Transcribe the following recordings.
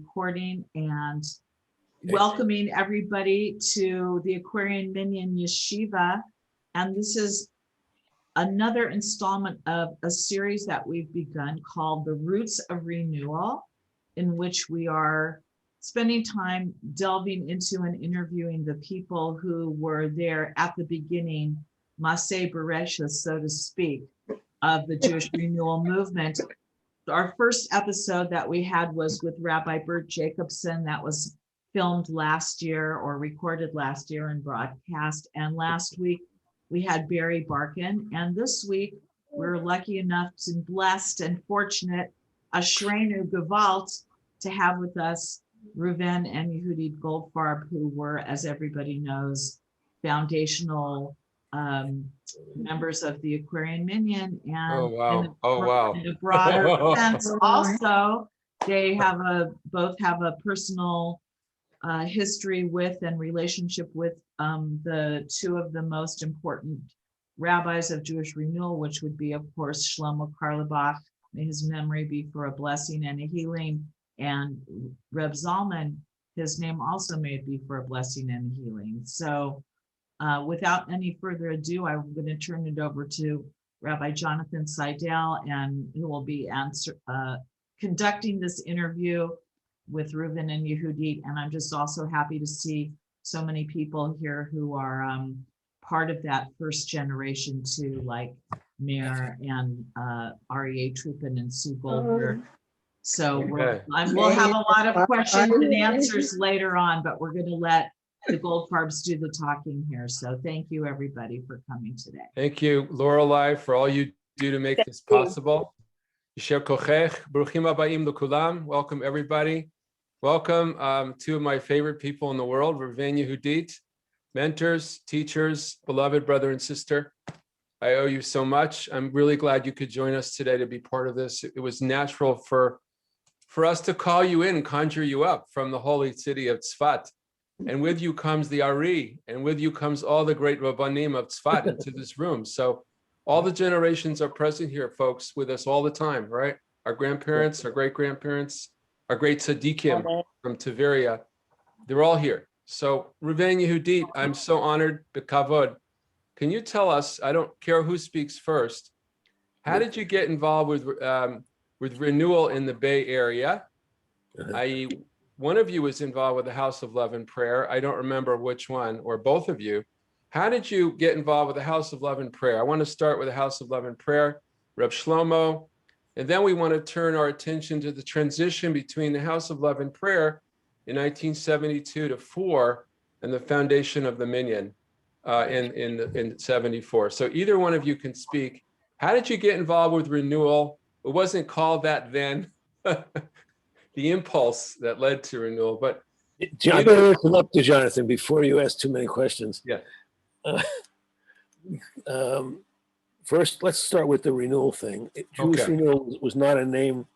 recording and welcoming everybody to the Aquarian Minyan Yeshiva. And this is another installment of a series that we've begun called The Roots of Renewal, in which we are spending time delving into and interviewing the people who were there at the beginning, Maseh Bereshis, so to speak, of the Jewish Renewal Movement. Our first episode that we had was with Rabbi Bert Jacobson. That was filmed last year or recorded last year and broadcast. And last week we had Barry Barkin. And this week we're lucky enough and blessed and fortunate, Ashrenu Gewalt, to have with us Reuven and Yehudit Goldfarb, who were, as everybody knows, foundational members of the Aquarian Minyan, and in a broader sense, also they have both have a personal history with and relationship with the two of the most important rabbis of Jewish renewal, which would be, of course, Shlomo Carlebach, may his memory be for a blessing and a healing, and Reb Zalman, his name also may it be for a blessing and a healing. So without any further ado, I'm going to turn it over to Rabbi Jonathan Seidel, and he will be conducting this interview with Reuven and Yehudit. And I'm just also happy to see so many people here who are part of that first generation too, like Meir and Aryeh Trupin and Sue Goldberg. So we'll have a lot of questions and answers later on, but we're going to let the Goldfarbs do the talking here. So thank you, everybody, for coming today. Thank you, Lorelei, for all you do to make this possible. Yisher kochech, bruchim habayim l'kulam. Welcome, everybody. Welcome, two of my favorite people in the world, Reuven and Yehudit, mentors, teachers, beloved brother and sister. I owe you so much. I'm really glad you could join us today to be part of this. It was natural for us to call you in, conjure you up from the holy city of Tzfat. And with you comes the Ari, and with you comes all the great Rabbanim of Tzfat into this room. So all the generations are present here, folks, with us all the time, right? Our grandparents, our great-grandparents, our great tzaddikim from Tiveria, they're all here. So Reuven Yehudit, I'm so honored, b'kavod. Can you tell us, I don't care who speaks first, how did you get involved with renewal in the Bay Area? One of you was involved with the House of Love and Prayer. I don't remember which one, or both of you. How did you get involved with the House of Love and Prayer? I want to start with the House of Love and Prayer, Reb Shlomo, and then we want to turn our attention to the transition between the House of Love and Prayer in 1972 to 4 and the foundation of the Minyan in 74. So either one of you can speak. How did you get involved with renewal? It wasn't called that then. The impulse that led to renewal, but I better come up to Jonathan before you ask too many questions. Yeah. First, let's start with the renewal thing. Jewish renewal was not a name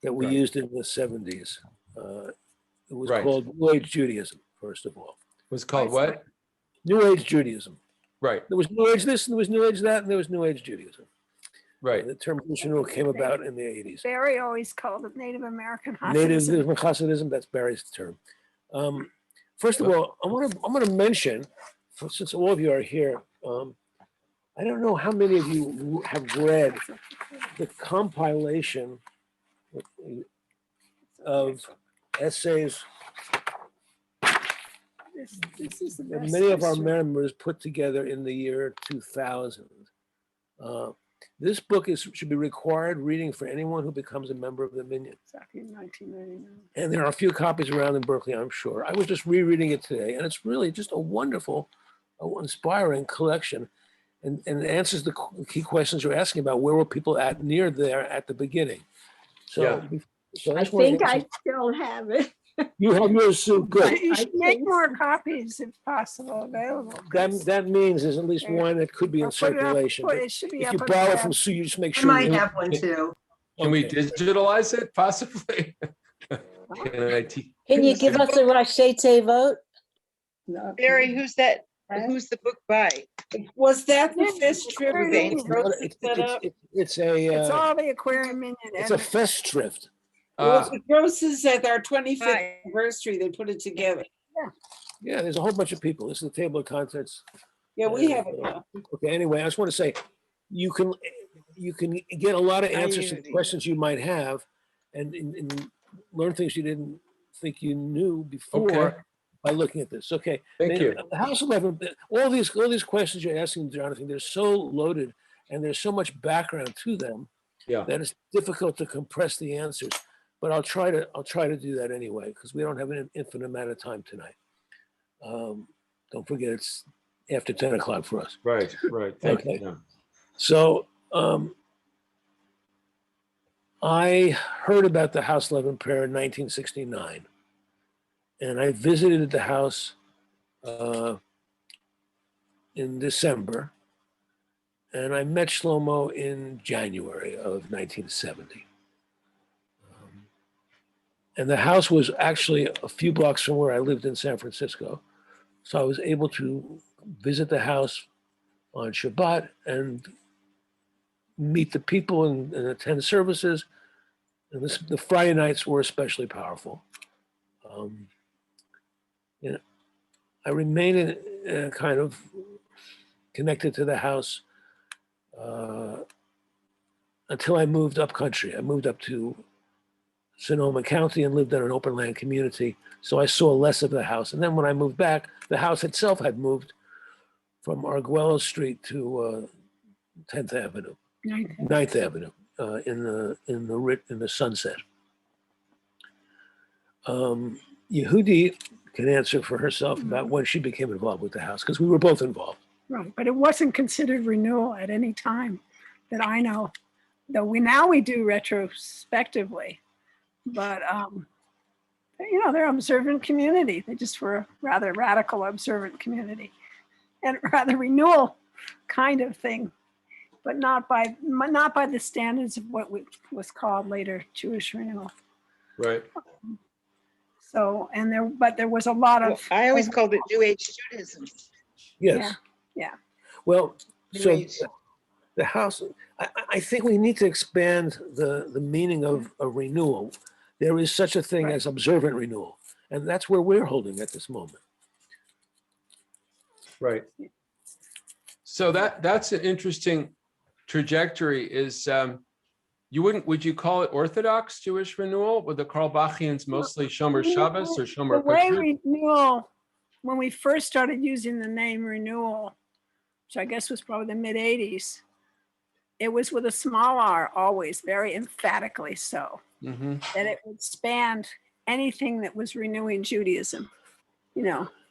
that we used in the 70s. It was called New Age Judaism, first of all. It was called what? New Age Judaism. Right. There was New Age this, and there was New Age that, and there was New Age Judaism. Right. The term Jewish renewal came about in the 80s. Barry always called it Native American Native Hasidism. Hasidism, that's Barry's term. First of all, I'm going to mention, since all of you are here, I don't know how many of you have read the compilation of essays This is the that best many of our history. members put together in the year 2000. This book should be required reading for anyone who becomes a member of the Minyan. Exactly, 1999. And there are a few copies around in Berkeley, I'm sure. I was just rereading it today, and it's really just a wonderful, inspiring collection, and answers the key questions you're asking about. Where were people at near there at the beginning? So, I think I still have it. You have yours, Sue. Good. You should make more copies if possible available. That means there's at least one that could be in Or put it up- circulation. put- But it should be if up you on borrow the from web. Sue, you just make I sure. might have one too. Can we digitalize it, possibly? Can you give us a Rashete vote? No. Barry, who's that? Who's the book by? Was that the fist trip Very they good. wrote to set up? It's It's a all the Aquarian Minyan. it's a festschrift. Well, the Grosses at our 25th Hi. anniversary, they put it together. Yeah, there's a whole bunch of people. This is the table of contents. Yeah, we have it now. Okay, anyway, I just want to say, you can get a lot of Hi, answers to the Yehudit. questions you might have and learn things you didn't think you knew before Okay. by looking at this. Okay. Thank you. The House 11, all these questions you're asking, Jonathan, they're so loaded and there's so much background to them Yeah. that it's difficult to compress the answers. But I'll try to do that anyway, because we don't have an infinite amount of time tonight. Don't forget, it's after 10 o'clock for us. Right. Thank Okay. you. Yeah. So I heard about the House 11 prayer in 1969, and I visited the house in December, and I met Shlomo in January of 1970. And the house was actually a few blocks from where I lived in San Francisco. So I was able to visit the house on Shabbat and meet the people and attend services. And the Friday nights were especially powerful. I remained kind of connected to the house until I moved up country. I moved up to Sonoma County and lived in an open land community. So I saw less of the house. And then when I moved back, the house itself had moved from Arguello Street to 10th Avenue, 9th Avenue in the Sunset. Yehudit can answer for herself about when she became involved with the house, because we were both involved. Right, but it wasn't considered renewal at any time that I know, though we do retrospectively. But, they're an observant community. They just were a rather radical observant community and rather renewal kind of thing, but not by the standards of what was called later Jewish Renewal. Right. So, but there was a lot Well, of. I always called it New Age Judaism. Yes. Yeah. Well, New so Age. the house, I think we need to expand the meaning of a renewal. There is such a thing as observant renewal, and that's where we're holding at this moment. Right. So that's an interesting trajectory. Is would you call it Orthodox Jewish renewal? Were the Carlebachians mostly Shomer Shabbos or Shomer The way Kashrut? renewal, when we first started using the name renewal, which I guess was probably the mid 80s, it was with a small r, always, very emphatically so, that it would span anything that was renewing Judaism.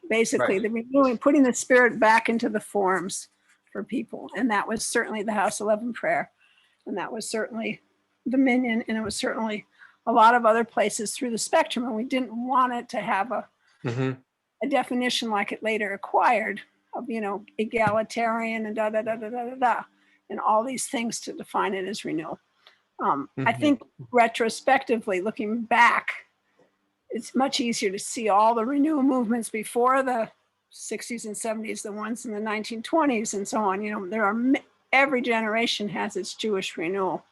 Basically Right. the renewing, putting the spirit back into the forms for people. And that was certainly the House 11 prayer. And that was certainly the Minyan. And it was certainly a lot of other places through the spectrum. And we didn't want it to have a definition like it later acquired of, egalitarian and and all these things to define it as renewal. I think retrospectively, looking back, it's much easier to see all the renewal movements before the 60s and 70s, the ones in the 1920s and so on. There are, every generation has its Jewish renewal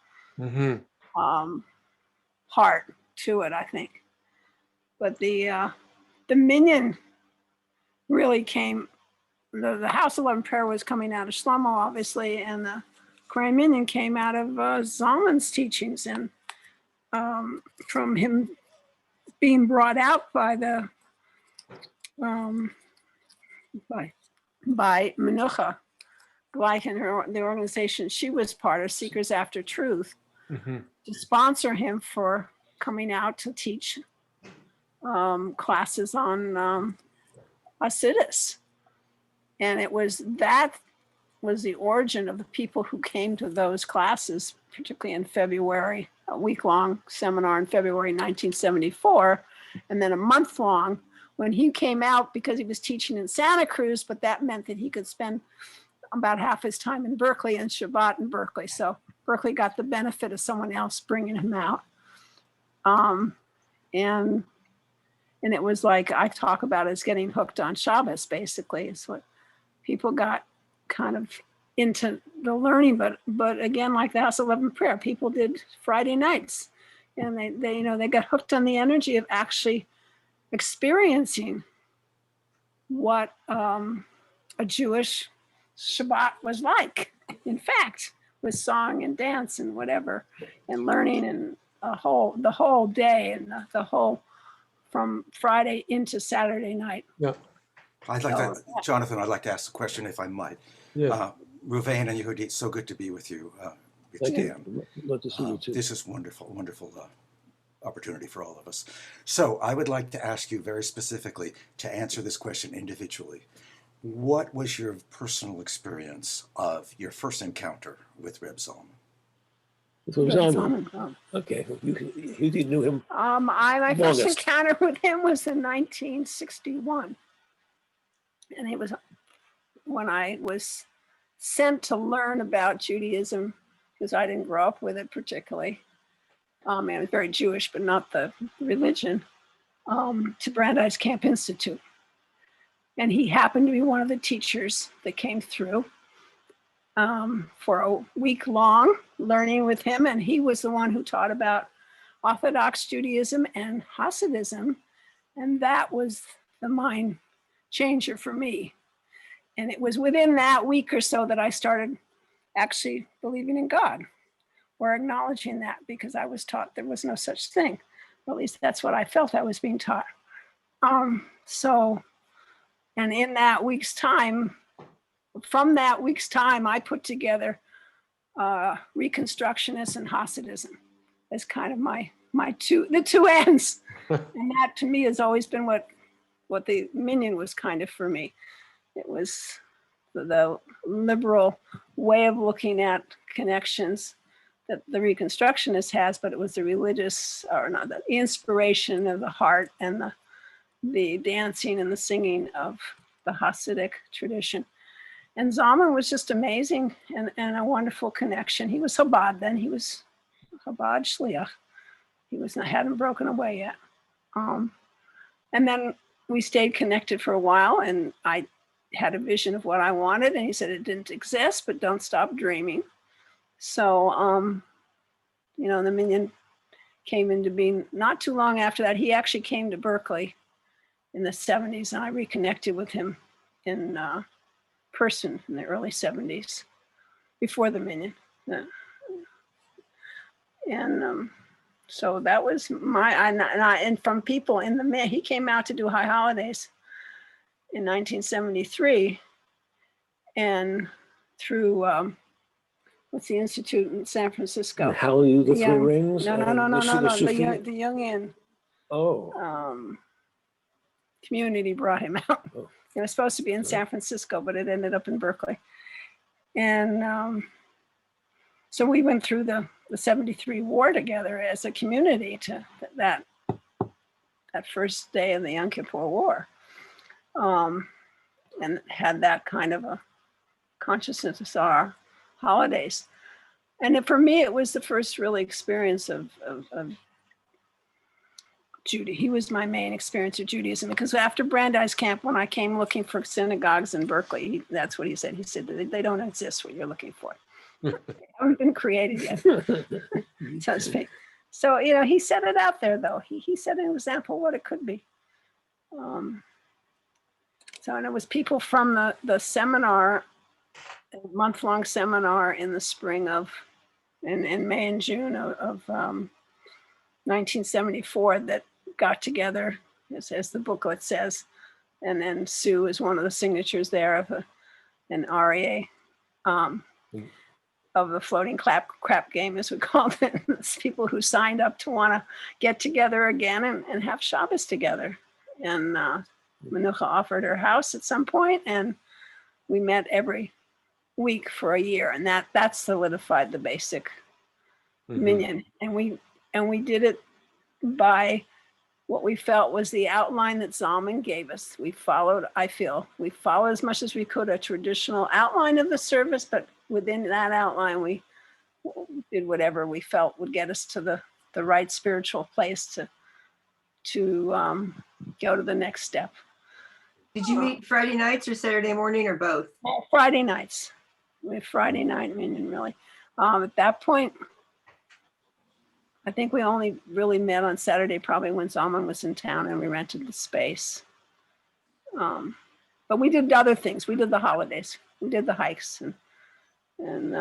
part to it, I think. But the Minyan really came, the House 11 prayer was coming out of Shlomo, obviously, and the Aquarian Minyan came out of Zalman's teachings, and from him being brought out by the by Menucha Gleich and the organization she was part of, Seekers After Truth, to sponsor him for coming out to teach classes on Hasidus. And that was the origin of the people who came to those classes, particularly in February, a week-long seminar in February 1974, and then a month-long when he came out, because he was teaching in Santa Cruz, but that meant that he could spend about half his time in Berkeley and Shabbat in Berkeley. So Berkeley got the benefit of someone else bringing him out. And it was like I talk about as getting hooked on Shabbos, basically. It's what people got kind of into the learning. But again, like the House 11 prayer, people did Friday nights. And they got hooked on the energy of actually experiencing what a Jewish Shabbat was like. In fact, with song and dance and whatever, and learning and the whole day and the whole from Friday into Saturday night. Yeah. I'd like to, Jonathan, I'd like to ask a question if I might. Yeah. Reuven and Yehudit, so good to be with you. Thank you. Love to see you too. This is wonderful, wonderful opportunity for all of us. So I would like to ask you very specifically to answer this question individually. What was your personal experience of your first encounter with Reb Zalman? With Reb Zalman. Okay, you knew him. My first encounter with him was in 1961, and it was when I was sent to learn about Judaism, because I didn't grow up with it particularly. I was very Jewish, but not the religion, to Brandeis Camp Institute. And he happened to be one of the teachers that came through for a week long learning with him. And he was the one who taught about Orthodox Judaism and Hasidism. And that was the mind changer for me. And it was within that week or so that I started actually believing in God, or acknowledging that, because I was taught there was no such thing. At least that's what I felt I was being taught. And in that week's time, from that week's time, I put together Reconstructionist and Hasidism as kind of the two ends. And that to me has always been what the Minyan was kind of for me. It was the liberal way of looking at connections that the Reconstructionist has, but it was the religious, or not, the inspiration of the heart and the dancing and the singing of the Hasidic tradition. And Zalman was just amazing and a wonderful connection. He was Chabad then. He was Chabad Shliach. He hadn't broken away yet. And then we stayed connected for a while, and I had a vision of what I wanted, and he said it didn't exist, but don't stop dreaming. So, the Minyan came into being not too long after that. He actually came to Berkeley in the 70s, and I reconnected with him in person in the early 70s, before the Minyan. So that was and from people in the Minyan, he came out to do High Holidays in 1973, and through what's the institute in San Francisco? Hallelujah, the Three Rings? No, the Jungian community brought him out. Oh. It was supposed to be in San Francisco, but it ended up in Berkeley. And so we went through the 73 war together as a community to that first day of the Yom Kippur War. And had that kind of a consciousness of our holidays. And for me, it was the first really experience of Judaism. He was my main experience of Judaism, because after Brandeis Camp, when I came looking for synagogues in Berkeley, that's what he said. He said, they don't exist, what you're looking for. They haven't been created yet, so to speak. So, he set it out there, though. He set an example of what it could be. And it was people from the seminar, a month-long seminar in the spring in May and June of 1974 that got together, as the booklet says. And then Sue is one of the signatures there of an REA of the floating crap game, as we called it. It's people who signed up to want to get together again and have Shabbos together. And Menucha offered her house at some point, and we met every week for a year, and that solidified the basic Minyan. And we did it by what we felt was the outline that Zalman gave us. We followed as much as we could a traditional outline of the service, but within that outline, we did whatever we felt would get us to the right spiritual place to go to the next step. Did you meet Friday nights or Saturday morning or both? Friday nights. We had Friday night Minyan, really. At that point, I think we only really met on Saturday, probably when Zalman was in town and we rented the space. But we did other things. We did the holidays. We did the hikes and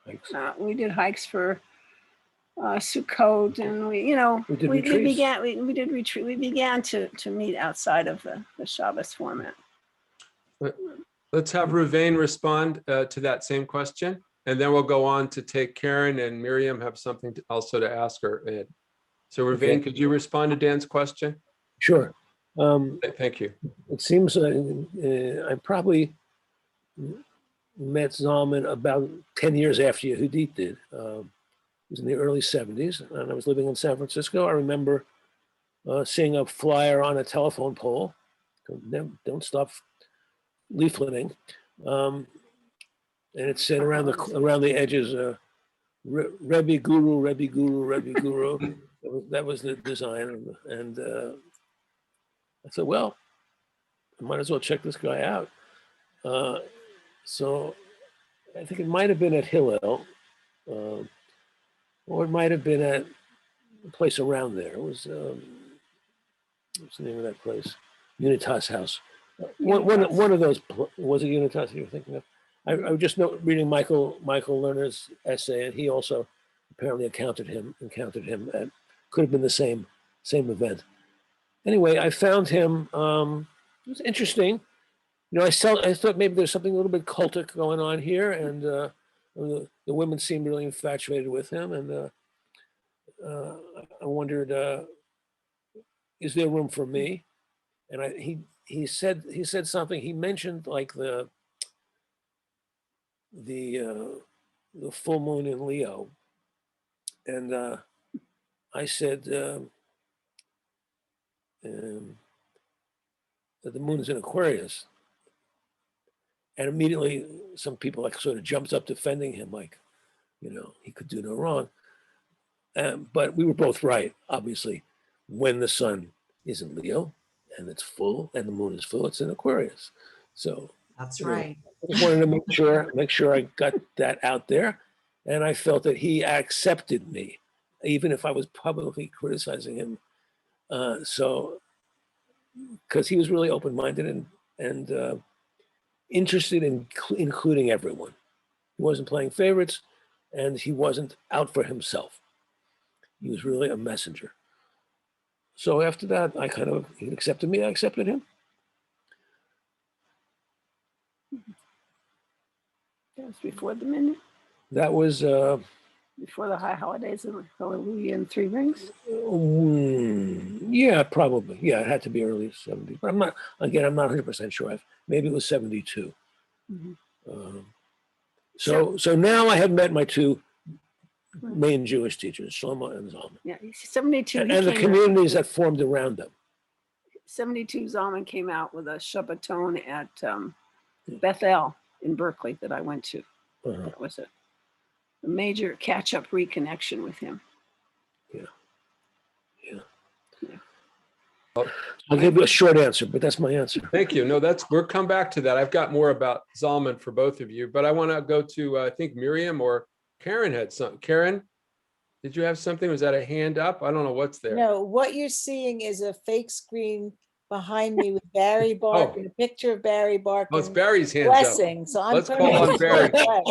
Thanks. we did hikes for Sukkot, and We did retreats. we did retreat. We began to meet outside of the Shabbos format. Let's have Reuven respond to that same question, and then we'll go on to take Karen and Miriam have something also to ask her, Ed. So Reuven, Okay. could you respond to Dan's question? Sure. Thank you. It seems I probably met Zalman about 10 years after Yehudit did. It was in the early 70s, and I was living in San Francisco. I remember seeing a flyer on a telephone pole. Don't stop leafleting. And it said around the edges, Rebbe Guru, Rebbe Guru, Rebbe Guru. That was the design. And I said, well, I might as well check this guy out. So I think it might have been at Hillel, or it might have been at a place around there. It was, what's the name of that place? Unitas House. One of those, was it Unitas you were thinking of? I was just reading Michael Lerner's essay, and he also apparently encountered him at, could have been the same event. Anyway, I found him, it was interesting. I thought maybe there's something a little bit cultic going on here, and the women seemed really infatuated with him, and I wondered, is there room for me? And he said something. He mentioned like the full moon in Leo, and I said that the moon is in Aquarius. And immediately some people like sort of jumped up defending him, like, he could do no wrong. But we were both right, obviously. When the sun is in Leo and it's full and the moon is full, it's in Aquarius. So That's right. I just wanted to make sure I got that out there. And I felt that he accepted me, even if I was publicly criticizing him. So, because he was really open-minded and interested in including everyone. He wasn't playing favorites, and he wasn't out for himself. He was really a messenger. So after that, he accepted me, I accepted him. That was before the minyan, That was, before the high holidays of Hallelujah and Three Rings. yeah, probably. Yeah, it had to be early 70s. But I'm not 100% sure. Maybe it was 72. Mhm. So now I have met my two main Jewish teachers, Shlomo and Zalman, Yeah, 72. and the communities that formed around them. 72, Zalman came out with a Shabbaton at Bethel in Berkeley that I went to. That was a major catch-up reconnection with him. I'll give you a short answer, but that's my answer. Thank you. No, we'll come back to that. I've got more about Zalman for both of you, but I want to go to, I think Miriam or Karen had something. Karen, did you have something? Was that a hand up? I don't know what's there. No, what you're seeing is a fake screen behind me with Barry Barkin, a picture of Barry Barkin. Oh, it's Barry's hands up. Blessing. So I'm Let's call on Barry. Barry.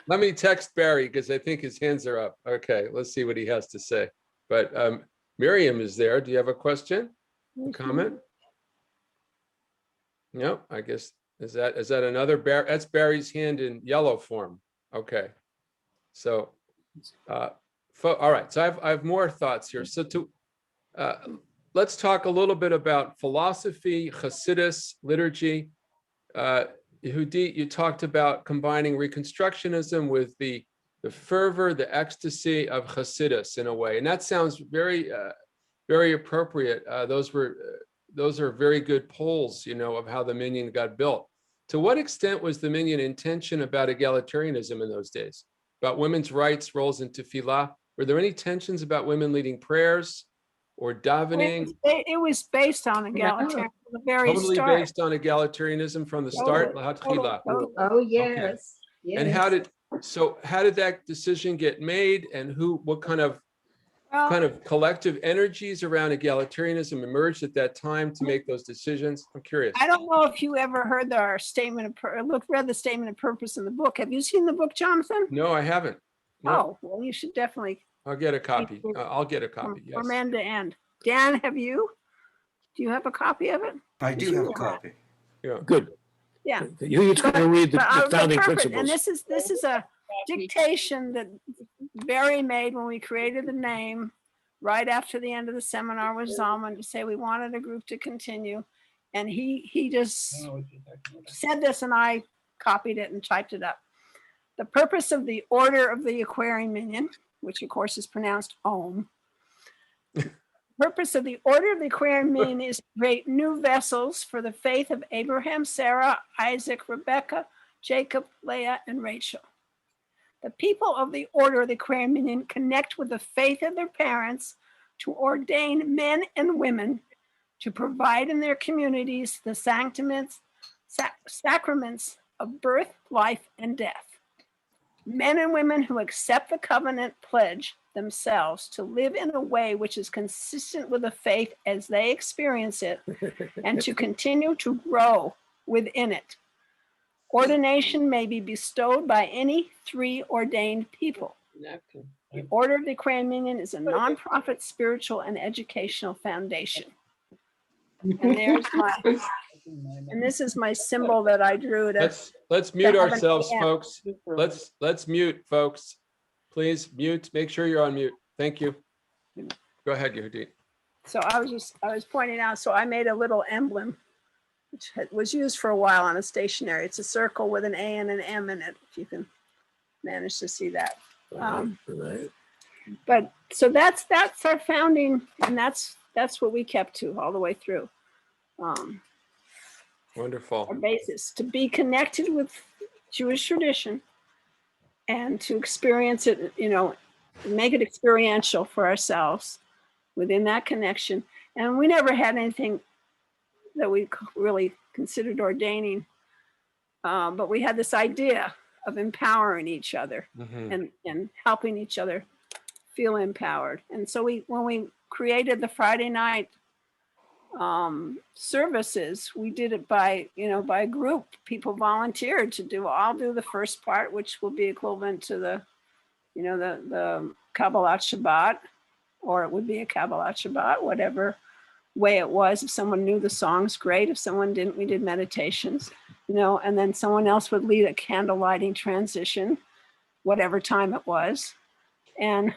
Let me text Barry because I think his hands are up. Okay, let's see what he has to say. But Miriam is there. Do you have a question, a comment? No, I guess, is that another Barry? That's Barry's hand in yellow form. Okay. So, all right. So I have more thoughts here. So let's talk a little bit about philosophy, Hasidus, liturgy. Yehudit, you talked about combining Reconstructionism with the fervor, the ecstasy of Hasidus in a way, and that sounds very, very appropriate. Those are very good polls, of how the Minyan got built. To what extent was the Minyan intention about egalitarianism in those days, about women's rights, roles in tefillah? Were there any tensions about women leading prayers or davening? It was based on egalitarianism from the very Totally start. based on egalitarianism from the start. Oh, yes. And how did So how did that decision get made, and what kind of collective energies around egalitarianism emerged at that time to make those decisions? I'm curious. I don't know if you ever heard our read the statement of purpose in the book. Have you seen the book, Jonathan? No, I haven't. No, Oh, well, you should definitely. I'll get a copy. I'll get a copy. Yes. From end to end. Dan, have you? Do you have a copy of it? I do have a copy. Yeah. Good. Yeah. You're going to read the founding principles. And this is a dictation that Barry made when we created the name right after the end of the seminar with Zalman to say we wanted a group to continue. And he just said this, and I copied it and typed it up. The purpose of the Order of the Aquarian Minyan, which of course is pronounced Om. Purpose of the Order of the Aquarian Minyan is to create new vessels for the faith of Abraham, Sarah, Isaac, Rebecca, Jacob, Leah, and Rachel. The people of the Order of the Aquarian Minyan connect with the faith of their parents to ordain men and women to provide in their communities the sacraments of birth, life, and death. Men and women who accept the covenant pledge themselves to live in a way which is consistent with the faith as they experience it and to continue to grow within it. Ordination may be bestowed by any 3 ordained people. The Order of the Aquarian Minyan is a nonprofit spiritual and educational foundation. And there's and this is my symbol that I drew. Let's mute ourselves, folks. Let's mute, folks. Please mute. Make sure you're on mute. Thank you. Go ahead, Yehudit. So I was pointing out, so I made a little emblem, which was used for a while on a stationery. It's a circle with an A and an M in it, if you can manage to see that. But so that's our founding, and that's what we kept to all the way through. Wonderful. Our basis, to be connected with Jewish tradition and to experience it, make it experiential for ourselves within that connection. And we never had anything that we really considered ordaining, but we had this idea of empowering each other and helping each other feel empowered. And so when we created the Friday night services, we did it by group. People volunteered to do. I'll do the first part, which will be equivalent to the Kabbalat Shabbat, or it would be a Kabbalat Shabbat, whatever way it was. If someone knew the songs, great. If someone didn't, we did meditations, and then someone else would lead a candle lighting transition, whatever time it was. And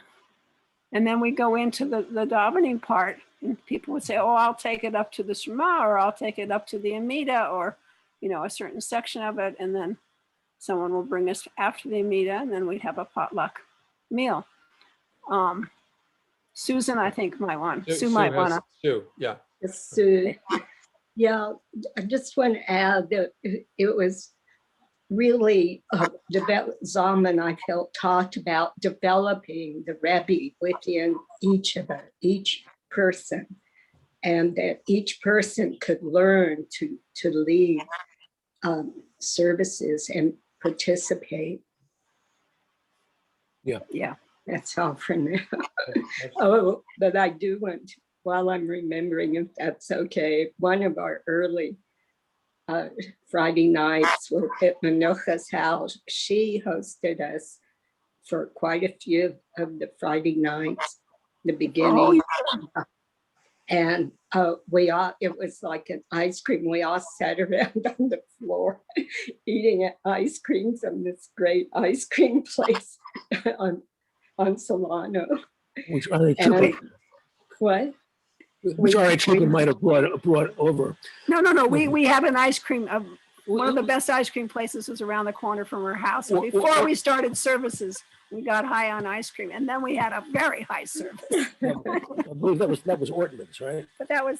then we go into the davening part, and people would say, oh, I'll take it up to the Shema, or I'll take it up to the Amida, or, a certain section of it. And then someone will bring us after the Amida, and then we'd have a potluck meal. Susan, I think, might want. Sue might want to. Sue, yeah. Sue. Yeah, I just want to add that it was really Zalman, I felt, talked about developing the Rebbe within each person, and that each person could learn to lead services and participate. Yeah. That's all for now. Oh, but I do want to, while I'm remembering, if that's okay, one of our early Friday nights were at Manocha's house. She hosted us for quite a few of the Friday nights, the beginning. And it was like an ice cream. We all sat around on the floor eating ice cream from this great ice cream place on Solano. Which R Trooper. What? Which R Trooper might have brought over. No. We had an ice cream. One of the best ice cream places was around the corner from her house. And before we started services, we got high on ice cream, and then we had a very high service. I believe that was Ortman's, right? But that was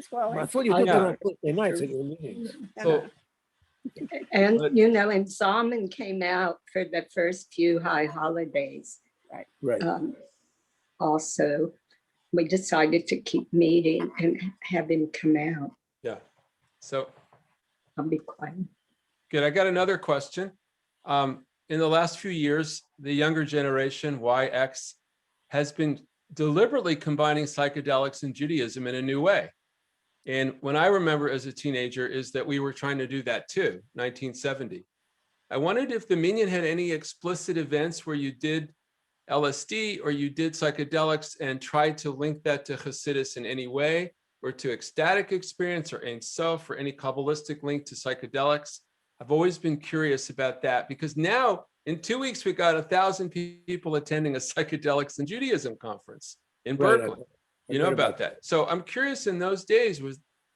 well. I thought you did that on Thursday nights at your meetings. So, and and Zalman came out for the first few high holidays. Right. Also, we decided to keep meeting and have him come out. yeah. So I'll be quiet. good. I got another question. in the last few years, the younger generation, YX, has been deliberately combining psychedelics and Judaism in a new way. And when I remember as a teenager is that we were trying to do that too, 1970. I wondered if the Minyan had any explicit events where you did LSD or you did psychedelics and tried to link that to Hasidus in any way, or to ecstatic experience or Ein Sof, or any Kabbalistic link to psychedelics. I've always been curious about that, because now in 2 weeks, we got 1,000 people attending a psychedelics and Judaism conference in Berkeley. You know about that. So I'm curious, in those days, were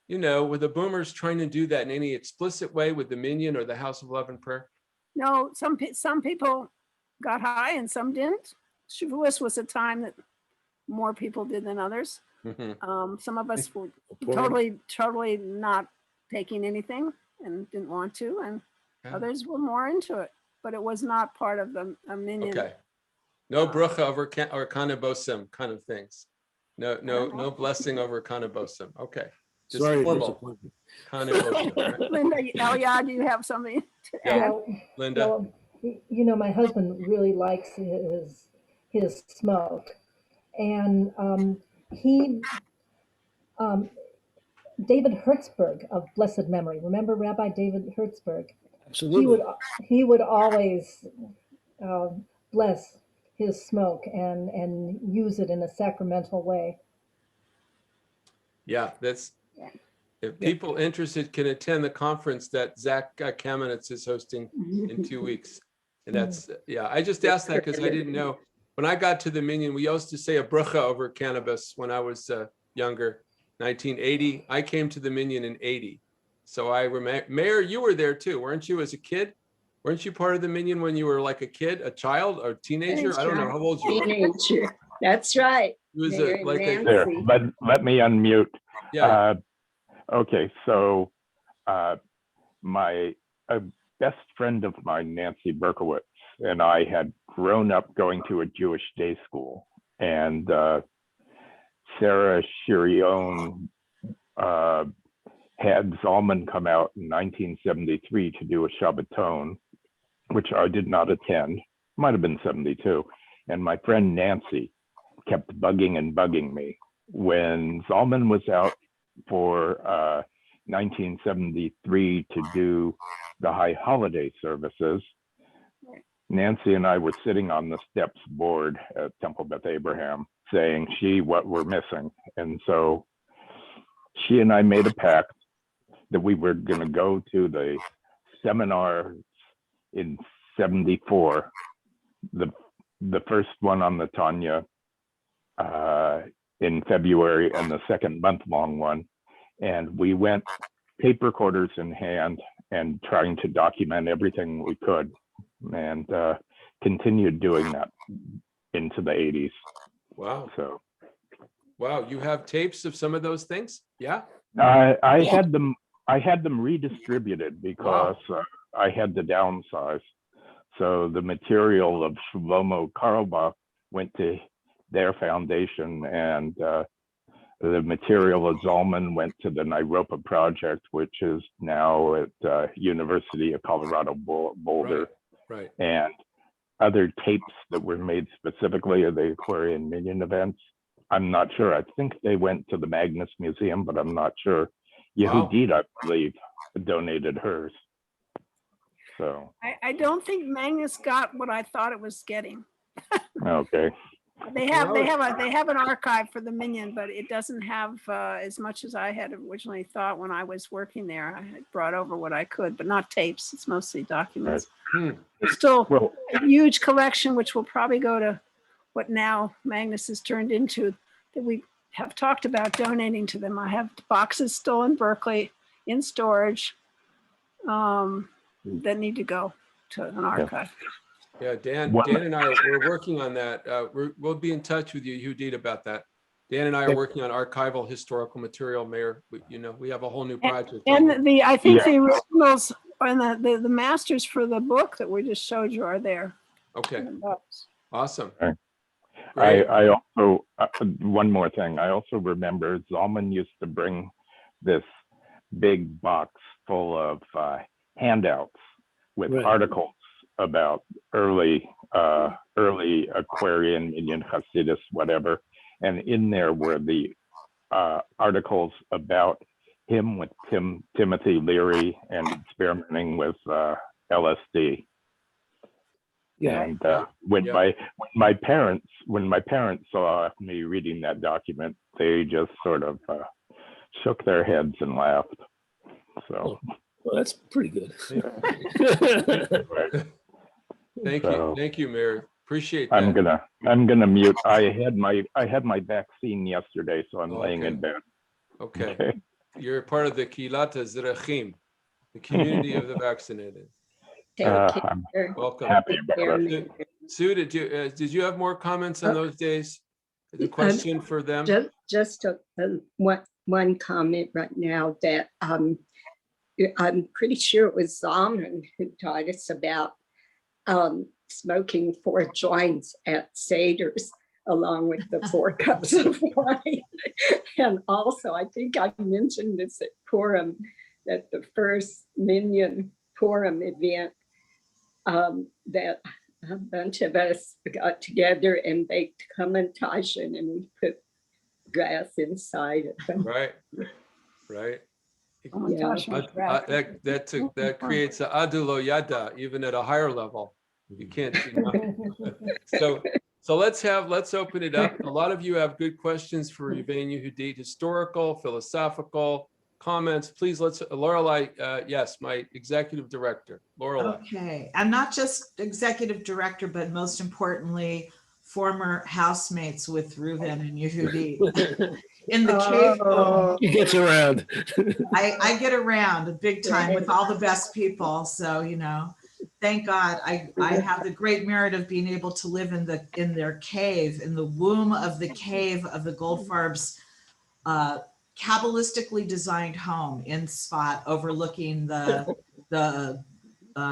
the boomers trying to do that in any explicit way with the Minyan or the House of Love and Prayer? No, some people got high and some didn't. Shavuos was a time that more people did than others. Some of us were totally not taking anything and didn't want to, and others were more into it, but it was not part of the Minyan. Okay. No brucha over or kanabosim kind of things. No blessing over kanabosim. Okay. Just Sorry, formal. Kanabosim. Linda, Elia, do you have something to add? Linda. Well, my husband really likes his smoke, and David Hertzberg of blessed memory. Remember Rabbi David Hertzberg? Absolutely. He would always bless his smoke and use it in a sacramental way. Yeah, if people interested can attend the conference that Zach Kamenetz is hosting in 2 weeks. And I just asked that because I didn't know. When I got to the Minyan, we used to say a bracha over cannabis when I was younger, 1980. I came to the Minyan in 80. So I remember, Mayor, you were there too, weren't you, as a kid? Weren't you part of the Minyan when you were like a kid, a child, or teenager? I don't know how old you were. Teenager. That's right. It was There, let me unmute. Yeah. Okay, so my best friend of mine, Nancy Berkowitz, and I had grown up going to a Jewish day school, and Sarah Shirion had Zalman come out in 1973 to do a Shabbaton, which I did not attend. Might have been 72. And my friend Nancy kept bugging me. When Zalman was out for 1973 to do the high holiday services, Nancy and I were sitting on the steps board at Temple Beth Abraham saying, what we're missing. And so she and I made a pact that we were going to go to the seminar in 74, the first one on the Tanya in February, and the second month-long one. And we went tape recorders in hand and trying to document everything we could, and continued doing that into the 80s. Wow. So. Wow, you have tapes of some of those things? Yeah. I had them redistributed because I had to downsize. So the material of Shlomo Carlebach went to their foundation, and the material of Zalman went to the Nairopa Project, which is now at University of Colorado Boulder. Right. And other tapes that were made specifically of the Aquarian Minyan events. I'm not sure. I think they went to the Magnus Museum, but I'm not sure. Yehudit, I believe, donated hers. So I don't think Magnus got what I thought it was getting. okay. They have an archive for the Minyan, but it doesn't have as much as I had originally thought when I was working there. I had brought over what I could, but not tapes. It's mostly documents. Right. There's still a huge collection, which will probably go to what now Magnus has turned into, that we have talked about donating to them. I have boxes still in Berkeley in storage that need to go to an archive. Yeah, Dan and I we're working on that. We'll be in touch with you, Yehudit, about that. Dan and I are working on archival historical material, Mayor. We have a whole new project. And I think the originals and the masters for the book that we just showed you are there. Okay. Awesome. I also, one more thing. I also remember Zalman used to bring this big box full of handouts with articles about early Aquarian Minyan Hasidus, whatever, and in there were the articles about him with Timothy Leary and experimenting with LSD. Yeah. And when my parents saw me reading that document, they just sort of shook their heads and laughed. So well, that's pretty good. Thank you, Mayor. Appreciate that. I'm gonna mute. I had my vaccine yesterday, so I'm laying in bed. Okay. You're part of the Kilat Zerachim, the community of the vaccinated. I'm Welcome. happy about it. Sue, did you have more comments on those days? The question for them? Just one comment right now that I'm pretty sure it was Zalman who taught us about smoking 4 joints at Seder's along with the 4 cups of wine. And also, I think I mentioned this at Purim, that the first Minyan Purim event, that a bunch of us got together and baked kamantashen, and we put grass inside it. Right. Yeah. That creates a adu lo yada even at a higher level. You can't. So let's open it up. A lot of you have good questions for Reuven and Yehudit, historical, philosophical comments. Please Lorelei, yes, my executive director, Lorelei. Okay, I'm not just executive director, but most importantly, former housemates with Reuven and Yehudit. In the cave. He gets around. I get around big time with all the best people. So, thank God I have the great merit of being able to live in their cave, in the womb of the cave of the Goldfarb's Kabbalistically designed home in Tzfat, overlooking the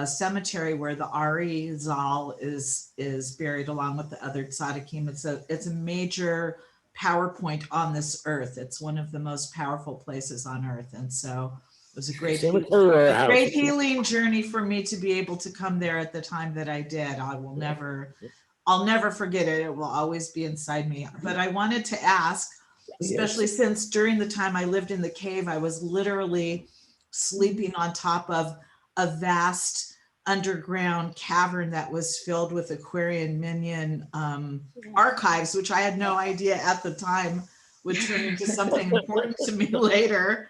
cemetery where the Ari Zal is buried along with the other tzaddikim. It's a major PowerPoint on this earth. It's one of the most powerful places on earth. And so it was a great healing journey for me to be able to come there at the time that I did. I'll never forget it. It will always be inside me. But I wanted to ask, especially since during the time I lived in the cave, I was literally sleeping on top of a vast underground cavern that was filled with Aquarian Minyan archives, which I had no idea at the time would turn into something important to me later.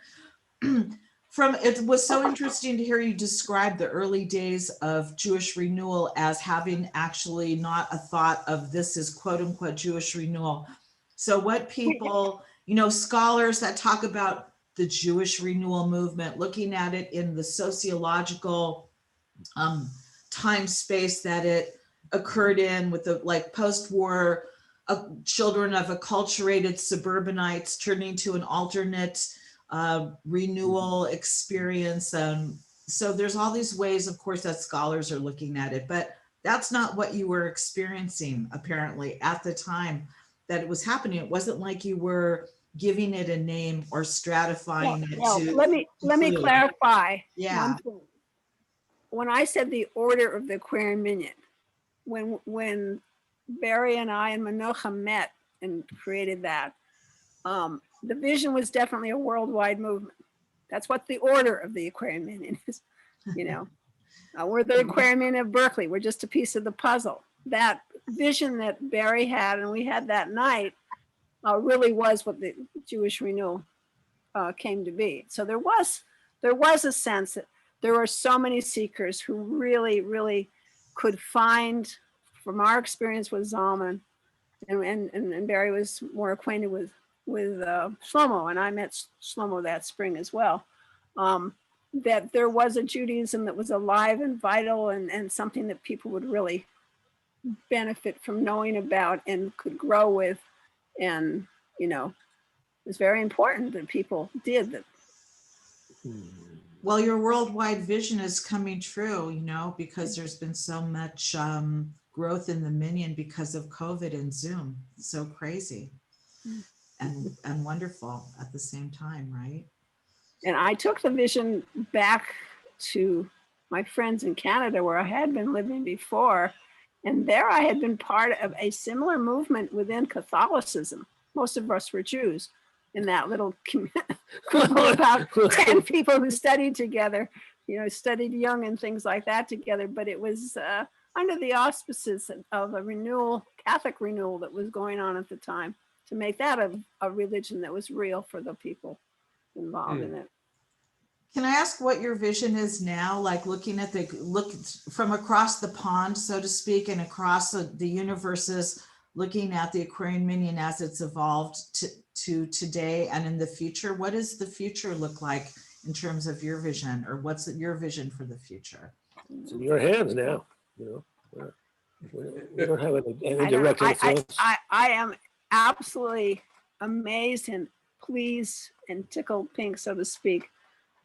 It was so interesting to hear you describe the early days of Jewish renewal as having actually not a thought of this as quote unquote Jewish renewal. So what people, scholars that talk about the Jewish renewal movement, looking at it in the sociological time space that it occurred in, with the post-war children of acculturated suburbanites turning to an alternate renewal experience. So there's all these ways, of course, that scholars are looking at it, but that's not what you were experiencing apparently at the time that it was happening. It wasn't like you were giving it a name or stratifying it. Let me clarify. Yeah. When I said the order of the Aquarian Minyan, when Barry and I and Manocha met and created that, the vision was definitely a worldwide movement. That's what the order of the Aquarian Minyan is. We're the Aquarian Minyan of Berkeley. We're just a piece of the puzzle. That vision that Barry had and we had that night really was what the Jewish renewal came to be. So there was a sense that there were so many seekers who really, really could find, from our experience with Zalman, and Barry was more acquainted with Shlomo, and I met Shlomo that spring as well, that there was a Judaism that was alive and vital and something that people would really benefit from knowing about and could grow with. And, it was very important that people did that. Well, your worldwide vision is coming true, because there's been so much growth in the Minyan because of COVID and Zoom. It's so crazy and wonderful at the same time, right? And I took the vision back to my friends in Canada where I had been living before. And there I had been part of a similar movement within Catholicism. Most of us were Jews in that little group of about 10 people who studied together, studied Jung and things like that together. But it was under the auspices of a Catholic renewal that was going on at the time, to make that a religion that was real for the people involved in it. Can I ask what your vision is now, like looking at look from across the pond, so to speak, and across the universes, looking at the Aquarian Minyan as it's evolved to today and in the future? What does the future look like in terms of your vision, or what's your vision for the future? It's in your hands now. We don't have any direct influence. I am absolutely amazed and pleased and tickled pink, so to speak,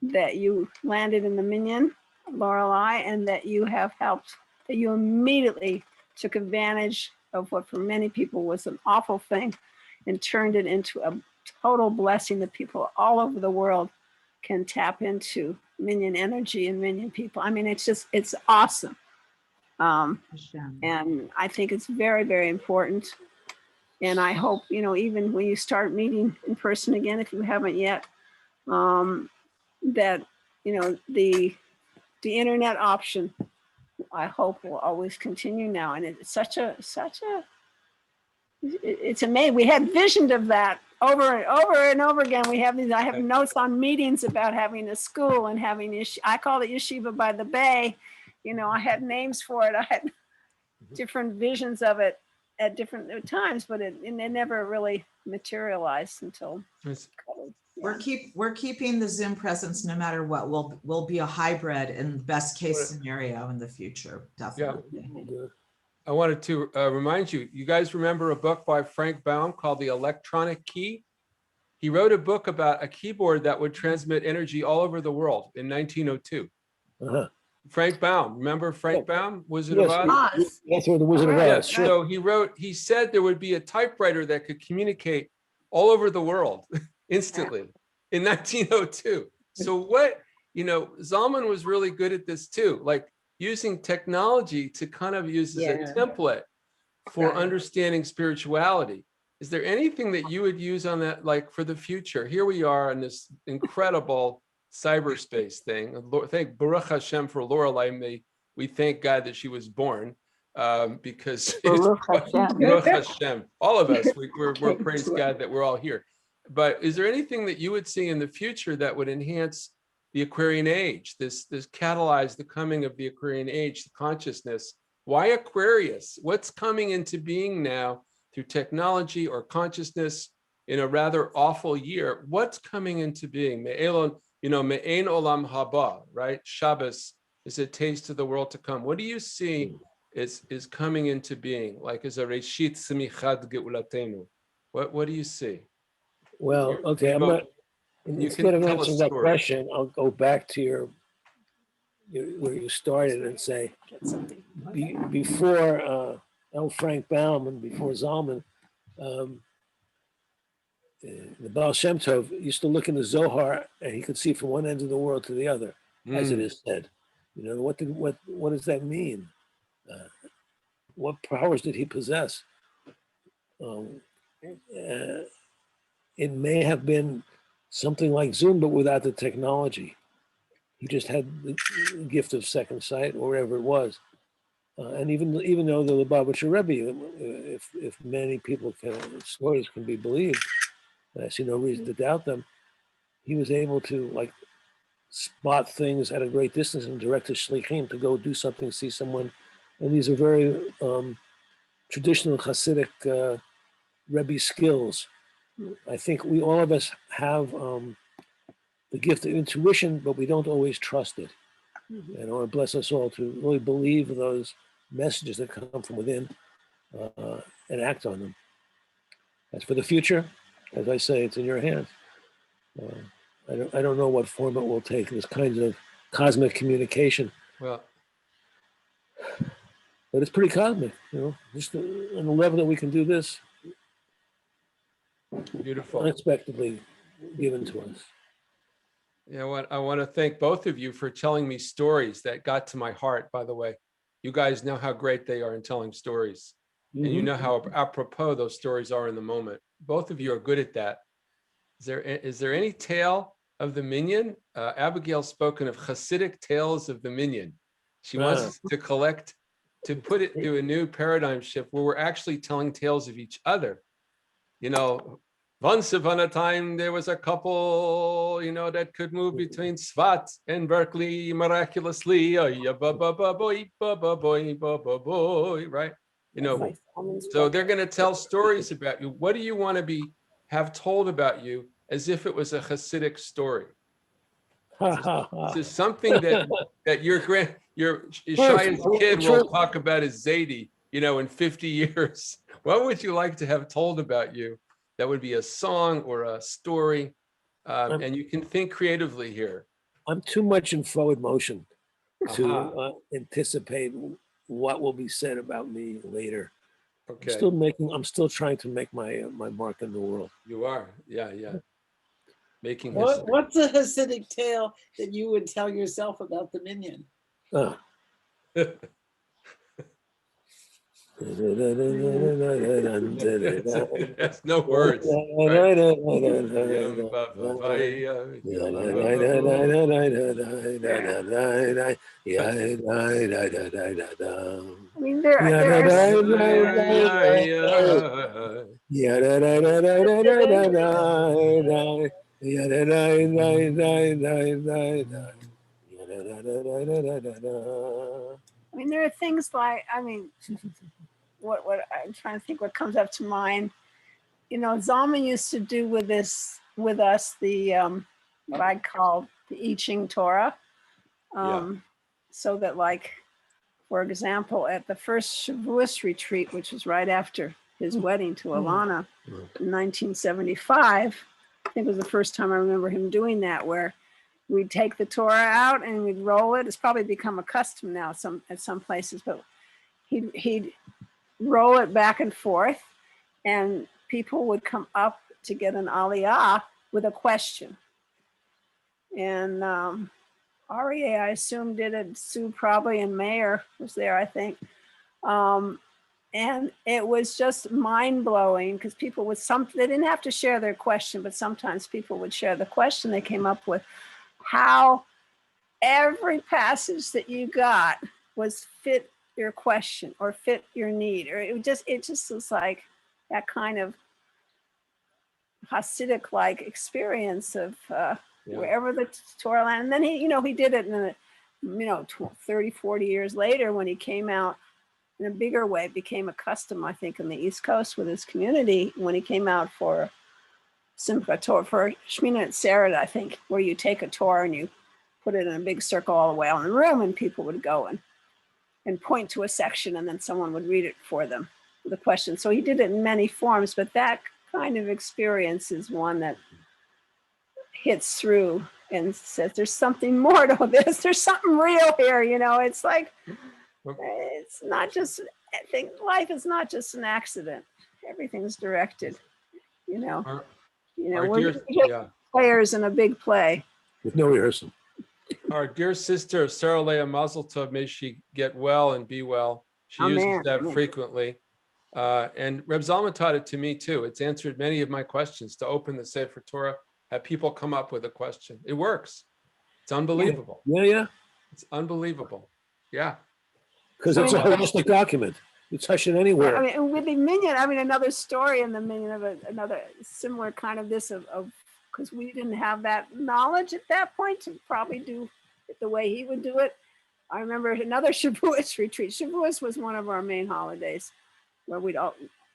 that you landed in the Minyan, Lorelei, and that you have helped, that you immediately took advantage of what for many people was an awful thing and turned it into a total blessing that people all over the world can tap into Minyan energy and Minyan people. I mean, it's awesome. And I think it's very, very important. And I hope, even when you start meeting in person again, if you haven't yet, that, the internet option, I hope, will always continue now. And it's it's amazing. We had visioned of that over and over again. We have these, I have notes on meetings about having a school and having, I call it Yeshiva by the Bay. I had names for it. I had different visions of it at different times, but it never really materialized until COVID. Yeah. We're keeping the Zoom presence no matter what. We'll be a hybrid in best case scenario in the future. Definitely. Yeah. I wanted to remind you, you guys remember a book by Frank Baum called The Electronic Key? He wrote a book about a keyboard that would transmit energy all over the world in 1902. Frank Baum, remember Frank Baum? Wizard of Oz? That's where the Wizard of Oz. Sure. So he said there would be a typewriter that could communicate all over the world instantly in 1902. So Zalman was really good at this too, like using technology to kind of use as a template for understanding spirituality. Is there anything that you would use on that, like for the future? Here we are in this incredible cyberspace thing. Thank Baruch Hashem for Lorelei. We thank God that she was born because Baruch Hashem. All of us, we're praise God that we're all here. But is there anything that you would see in the future that would enhance the Aquarian age, this catalyze the coming of the Aquarian age, the consciousness? Why Aquarius? What's coming into being now through technology or consciousness in a rather awful year? What's coming into being? Me'en olam haba, right? Shabbos is a taste of the world to come. What do you see is coming into being, like as a reshit semichad geulatenu? What do you see? Well, okay, instead of answering that question, I'll go back to where you started and say, before L. Frank Baum and before Zalman, the Baal Shem Tov used to look in the Zohar and he could see from one end of the world to the other, as it is said. What does that mean? What powers did he possess? It may have been something like Zoom, but without the technology. He just had the gift of second sight, or whatever it was. And even though the Lubavitcher Rebbe, if many stories can be believed, I see no reason to doubt them, he was able to spot things at a great distance and direct his shlichim to go do something, see someone. And these are very traditional Hasidic Rebbe skills. I think all of us have the gift of intuition, but we don't always trust it. And I want to bless us all to really believe those messages that come from within and act on them. As for the future, as I say, it's in your hands. I don't know what form it will take, this kind of cosmic communication. Well, but it's pretty cosmic, just on the level that we can do this. Beautiful. Unexpectedly given to us. You know what? I want to thank both of you for telling me stories that got to my heart, by the way. You guys know how great they are in telling stories. And you know how apropos those stories are in the moment. Both of you are good at that. Is there any tale of the Minyan? Abigail's spoken of Hasidic tales of the Minyan. She wants us to collect, to put it through a new paradigm shift where we're actually telling tales of each other. You know, once upon a time, there was a couple, you know, that could move between Tzfat and Berkeley miraculously. Right? You know, so they're going to tell stories about you. What do you want to have told about you as if it was a Hasidic story? This is something that your Yeshaya's kid will talk about as Zadie, you know, in 50 years. What would you like to have told about you? That would be a song or a story. And you can think creatively here. I'm too much in forward motion to anticipate what will be said about me later. Okay. I'm still trying to make my mark in the world. You are, yeah. Making What's a Hasidic tale that you would tell yourself about the Minyan? That's no words. Right? I mean, there are things like, what I'm trying to think what comes up to mind. You know, Zalman used to do with us the what I call the I Ching Torah. So that, like, for example, at the first Shavuos retreat, which was right after his wedding to Alana in 1975, I think it was the first time I remember him doing that, where we'd take the Torah out and we'd roll it. It's probably become a custom now at some places, but he'd roll it back and forth, and people would come up to get an aliyah with a question. And Aryeh, I assume, did it. Sue probably, and Mayor was there, I think. And it was just mind-blowing because people would they didn't have to share their question, but sometimes people would share the question they came up with. How every passage that you got was fit your question or fit your need, or it just was like that kind of Hasidic like experience of wherever the Torah land. And then he did it in 30, 40 years later when he came out in a bigger way, became a custom, I think, in the East Coast with his community when he came out for Simchat Torah, for Shmina Atzeret, I think, where you take a Torah and you put it in a big circle all the way out in the room, and people would go and point to a section, and then someone would read it for them with a question. So he did it in many forms, but that kind of experience is one that hits through and says, there's something more to this. There's something real here. It's like, it's not just, I think life is not just an accident. Everything's directed, we're players in a big play. With no rehearsal. Our dear sister, Sarah Leah Mazel Tov, may she get well and be well. She uses that frequently. And Reb Zalman taught it to me too. It's answered many of my questions, to open the Sefer Torah, have people come up with a question. It works. It's unbelievable. Yeah. It's unbelievable. Yeah. Because it's a holistic document. You touch it anywhere. With the Minyan, another story in the Minyan of another similar kind of this of because we didn't have that knowledge at that point to probably do it the way he would do it. I remember another Shavuos retreat. Shavuos was one of our main holidays where we'd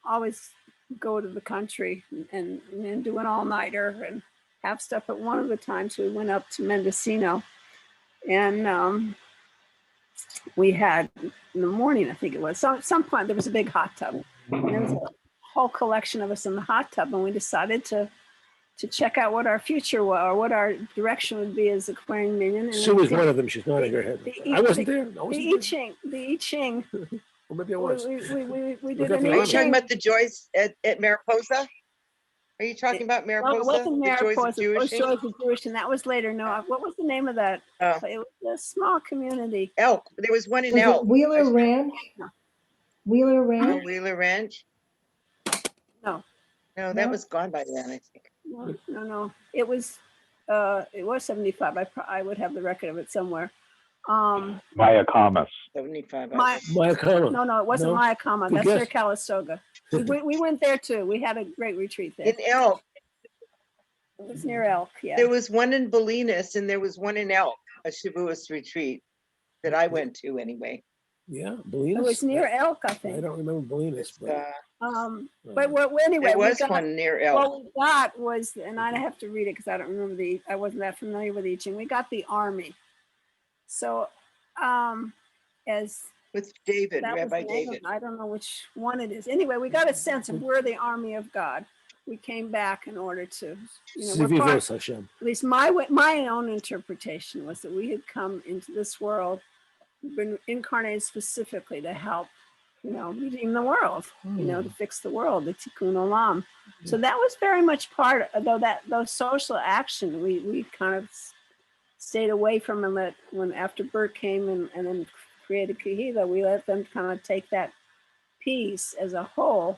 always go to the country and do an all-nighter and have stuff. But one of the times we went up to Mendocino, and we had, in the morning, I think it was, some point there was a big hot tub. And there was a whole collection of us in the hot tub, and we decided to check out what our future was, or what our direction would be as Aquarian Minyan. Sue was one of them. She's nodding her head. I wasn't there. The I Ching. Well, maybe I was. We did Are you talking about the joys at Mariposa? Are you talking about No, it Mariposa? wasn't The Joys of Mariposa, it was Jewishing? Joys of Jewish, and that was later. No, what was the name of that? Oh. It was a small community. Elk. There was one in Was it Elk. Wheeler Ranch? Wheeler No, Ranch? Wheeler Ranch. No, No, that No? was gone by then, I think. no. It was 75. I would have the record of it somewhere. Via Commerce. 75. My, Mayakama. no, it wasn't No? Mayakama. Good That's near guess. Calistoga. We went there too. We had a great retreat there. In Elk, It was near Elk, yeah. there was one in Bolinas and there was one in Elk, a Shavuos retreat that I went to anyway. Yeah, It Bolinas. was near Elk, I I think. don't remember Bolinas, but Anyway, There we was got, one near Elk. what we got was, and I have to read it because I don't remember I wasn't that familiar with each, and we got the army. So, as With David, that was Rabbi the name of David. it. I don't know which one it is. Anyway, we got a sense of we're the army of God. We came back in order to, we're part, Sivivos Hashem. at least my own interpretation was that we had come into this world, been incarnated specifically to help, redeem the world, to fix the world, the tikkun olam. So that was very much part of those social action we kind of stayed away from and after Bert came and then created Kahila, we let them kind of take that piece as a whole.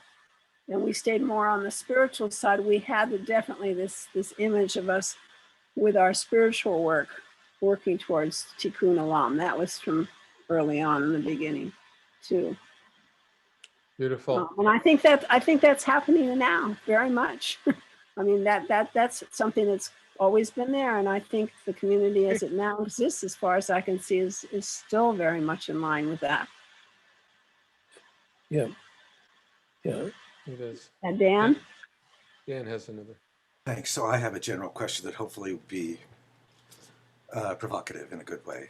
And we stayed more on the spiritual side. We had definitely this image of us with our spiritual work, working towards tikkun olam. That was from early on in the beginning, too. Beautiful. And I think that's happening now very much. I mean that's something that's always been there, and I think the community as it now exists, as far as I can see, is still very much in line with that. Yeah. It is. And Dan? Dan has another. Thanks. So I have a general question that hopefully will be provocative in a good way.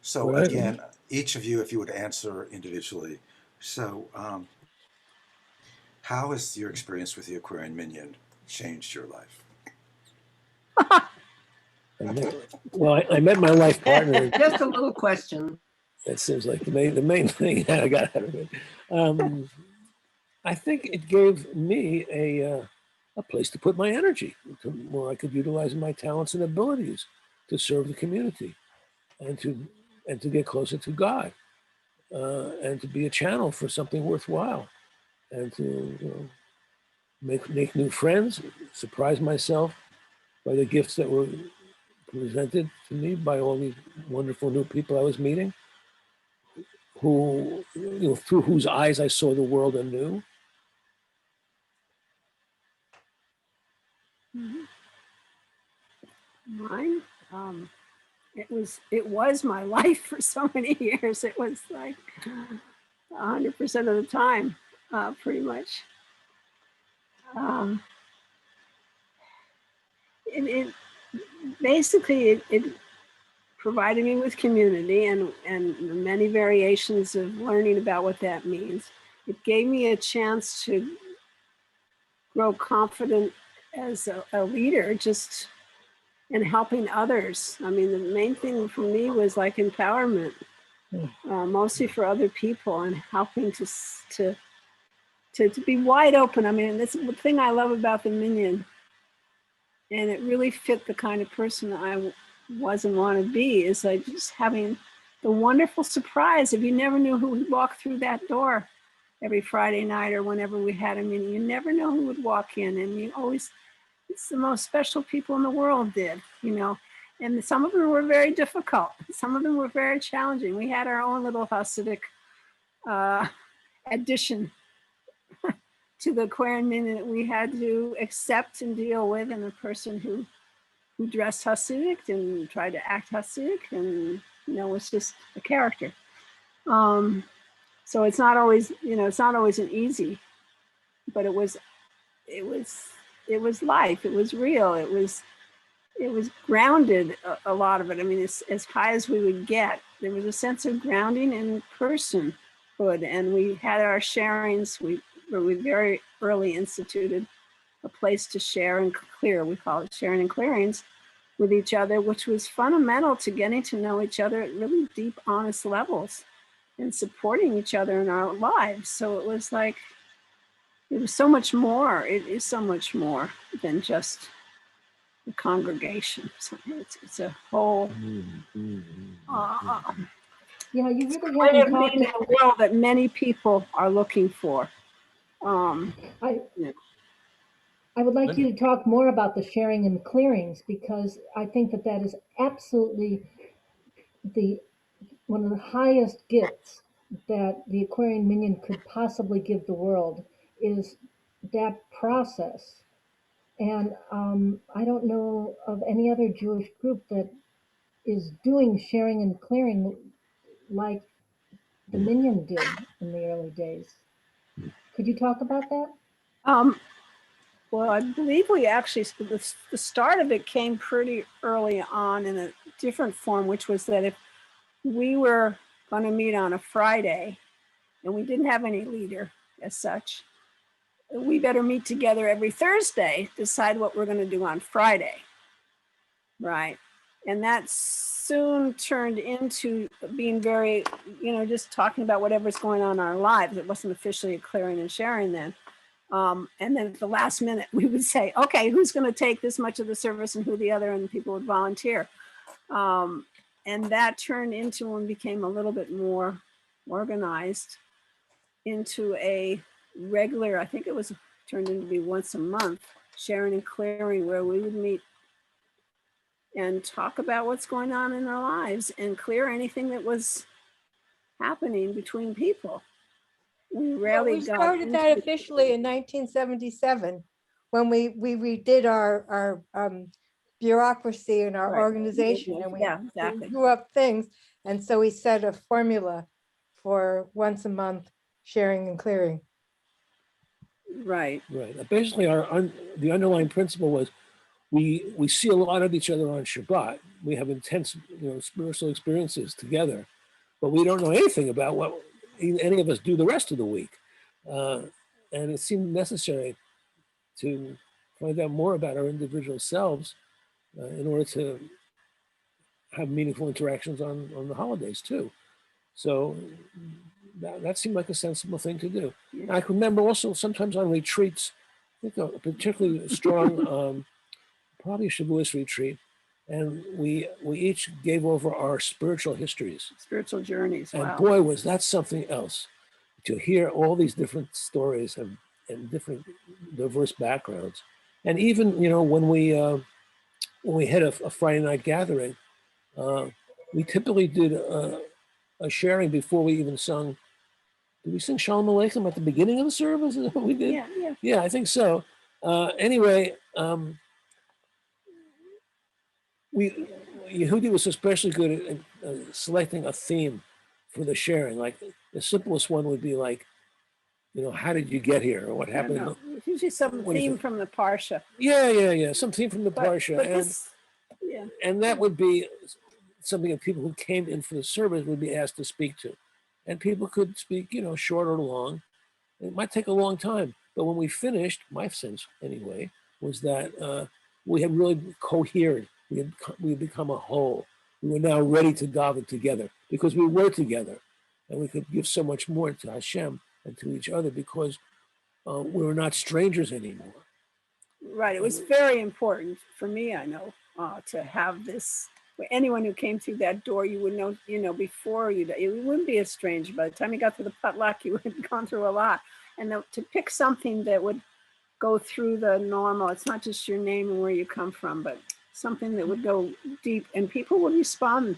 So Right. again, each of you, if you would answer individually. So how has your experience with the Aquarian Minyan changed your life? I met my life partner. Just a little question. That seems like the main thing I got out of it. I think it gave me a place to put my energy, where I could utilize my talents and abilities to serve the community, and to get closer to God, and to be a channel for something worthwhile, and to make new friends, surprise myself by the gifts that were presented to me by all these wonderful new people I was meeting, who, through whose eyes I saw the world anew. Mine, it was my life for so many years. It was like 100% of the time, pretty much. It basically provided me with community and many variations of learning about what that means. It gave me a chance to grow confident as a leader, just in helping others. I mean, the main thing for me was like empowerment, mostly for other people, and helping to be wide open. I mean, this is the thing I love about the Minyan, and it really fit the kind of person I was and want to be, is like just having the wonderful surprise of you never knew who would walk through that door every Friday night or whenever we had a meeting. You never know who would walk in, and you always, it's the most special people in the world did, and some of them were very difficult. Some of them were very challenging. We had our own little Hasidic addition to the Aquarian Minyan that we had to accept and deal with, and a person who dressed Hasidic and tried to act Hasidic, and was just a character. So it's not always, it's not always an easy, but it was life. It was real. It was grounded, a lot of it. I mean, as high as we would get, there was a sense of grounding in personhood, and we had our sharings. We very early instituted a place to share and clear. We call it sharing and clearings with each other, which was fundamental to getting to know each other at really deep, honest levels and supporting each other in our lives. So it was like, it was so much more. It is so much more than just the congregation. So it's a whole Yeah, you really way haven't of being talked. in the world that many people are looking for. I would like you to talk more about the sharing and clearings, because I think that that is absolutely one of the highest gifts that the Aquarian Minyan could possibly give the world, is that process. And I don't know of any other Jewish group that is doing sharing and clearing like the Minyan did in the early days. Could you talk about that? Well, I believe we actually, the start of it came pretty early on in a different form, which was that if we were going to meet on a Friday and we didn't have any leader as such, we better meet together every Thursday, decide what we're going to do on Friday. Right. And that soon turned into being very, just talking about whatever's going on in our lives. It wasn't officially a clearing and sharing then. And then at the last minute, we would say, okay, who's going to take this much of the service and who the other, and people would volunteer. And that turned into and became a little bit more organized into a regular, I think it was turned into be once a month, sharing and clearing, where we would meet and talk about what's going on in our lives and clear anything that was happening between people. We rarely We started that officially in 1977 when we redid our bureaucracy and our organization, and we grew up things, and so we set a formula for once a month sharing and clearing. Right. Basically, the underlying principle was we see a lot of each other on Shabbat. We have intense, spiritual experiences together, but we don't know anything about what any of us do the rest of the week. And it seemed necessary to find out more about our individual selves in order to have meaningful interactions on the holidays too. So that seemed like a sensible thing to do. I can remember also sometimes on retreats, I think a particularly strong, probably a Shavuos retreat, and we each gave over our spiritual histories. Spiritual journeys, and wow. Boy, was that something else, to hear all these different stories and different diverse backgrounds. And even, when we had a Friday night gathering, we typically did a sharing before we even sung. Did we sing Shalom Aleichem at the beginning of the service? Is that what we did? Yeah, I think so. Anyway, Yehudi was especially good at selecting a theme for the sharing. Like the simplest one would be like, how did you get here, or what happened? It's usually some theme from the Parsha. Yeah, some theme from the Parsha, and and that would be something that people who came in for the service would be asked to speak to, and people could speak, short or long. It might take a long time, but when we finished, my sense anyway was that we had really cohered. We had become a whole. We were now ready to daven together because we were together, and we could give so much more to Hashem and to each other because we were not strangers anymore. Right. It was very important for me, I know, to have this. Anyone who came through that door, you would know, before you wouldn't be a stranger. By the time you got to the potluck, you had gone through a lot. And to pick something that would go through the normal, it's not just your name and where you come from, but something that would go deep, and people would respond.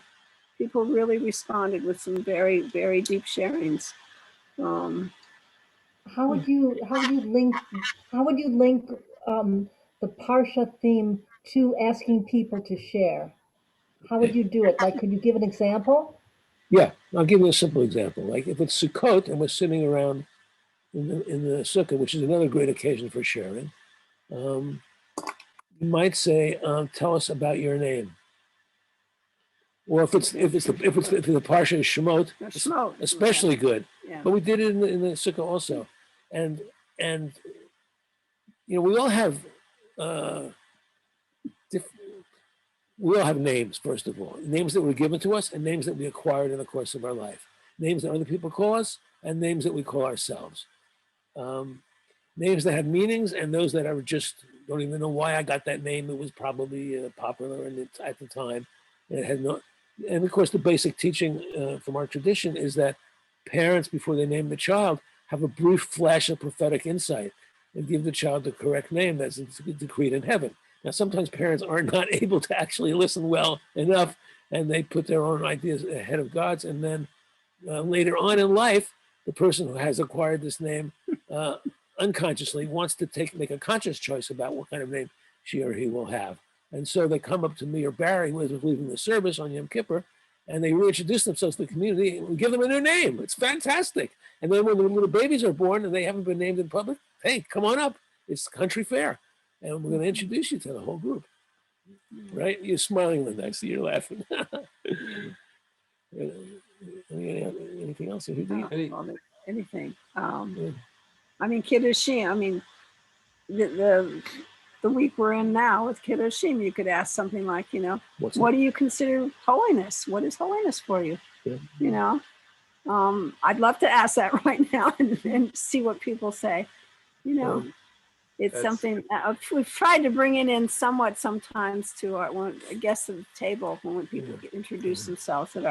People really responded with some very, very deep sharings. How would you link the Parsha theme to asking people to share? How would you do it? Like, could you give an example? Yeah, I'll give you a simple example. Like if it's Sukkot and we're sitting around in the sukkah, which is another great occasion for sharing, you might say, "Tell us about your name." Or if the Parsha is Shemot, especially good. Yeah. But we did it in the sukkah also, and we all have we all have names, first of all, names that were given to us and names that we acquired in the course of our life, names that other people call us and names that we call ourselves. names that have meanings and those that are just don't even know why I got that name. It was probably popular at the time. It had no, and of course, the basic teaching from our tradition is that parents, before they name the child, have a brief flash of prophetic insight and give the child the correct name that's decreed in heaven. Now, sometimes parents are not able to actually listen well enough, and they put their own ideas ahead of God's. And then later on in life, the person who has acquired this name unconsciously wants to make a conscious choice about what kind of name she or he will have. And so they come up to me or Barry, who is leaving the service on Yom Kippur, and they reintroduce themselves to the community, and we give them a new name. It's fantastic. And then when the little babies are born and they haven't been named in public, hey, come on up. It's country fair. And we're going to introduce you to the whole group. Right? You're smiling, Linda. I see you're laughing. Anything else? Anything. I mean, Kiddushim. I mean, the week we're in now with Kiddushim, you could ask something like, you know, what do you consider holiness? What is holiness for you? Yeah. You know, I'd love to ask that right now and see what people say. You know, it's something we've tried to bring it in somewhat sometimes to our guests at the table when people introduce themselves at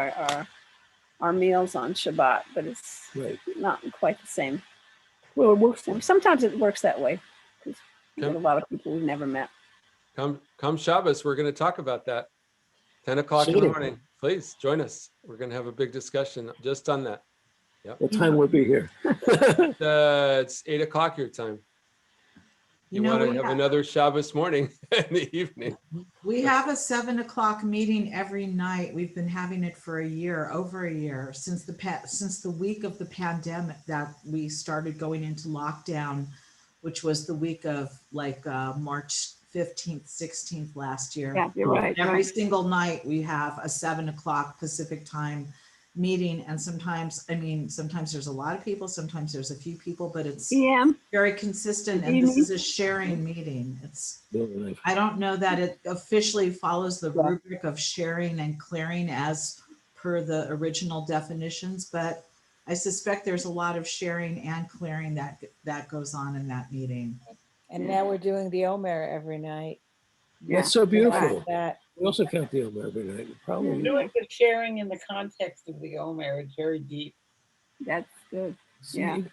our meals on Shabbat, but it's not quite the same. Well, it works. Sometimes it works that way because we get a lot of people we've never met. Come Shabbos, we're going to talk about that. 10 o'clock in the morning. Please join us. We're going to have a big discussion just on that. Yep. What time will be here? It's 8 o'clock your time. You want to have another Shabbos morning in the evening. We have a 7 o'clock meeting every night. We've been having it for a year, over a year, since the week of the pandemic that we started going into lockdown, which was the week of like March 15th, 16th last year. Yeah, you're right. Every single night we have a 7 o'clock Pacific time meeting, and sometimes there's a lot of people, sometimes there's a few people, but it's very consistent, and this is a sharing meeting. I don't know that it officially follows the rubric of sharing and clearing as per the original definitions, but I suspect there's a lot of sharing and clearing that goes on in that meeting. And now we're doing the Omer every night. That's so beautiful. We also count the Omer every night. Probably. Doing the sharing in the context of the Omer, it's very deep. That's good. Yeah. Some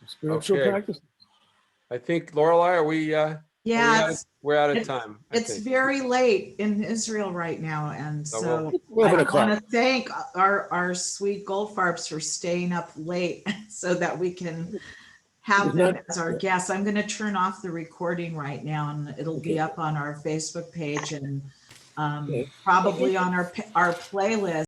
spiritual practice. I think, Lorelei, are we? We're out of time. It's very late in Israel right now, and so I 11 want to thank our sweet Goldfarbs for staying up late so that we can have them as our guests. I'm going to turn off the recording right now, and it'll be up on our Facebook page and probably on our playlist.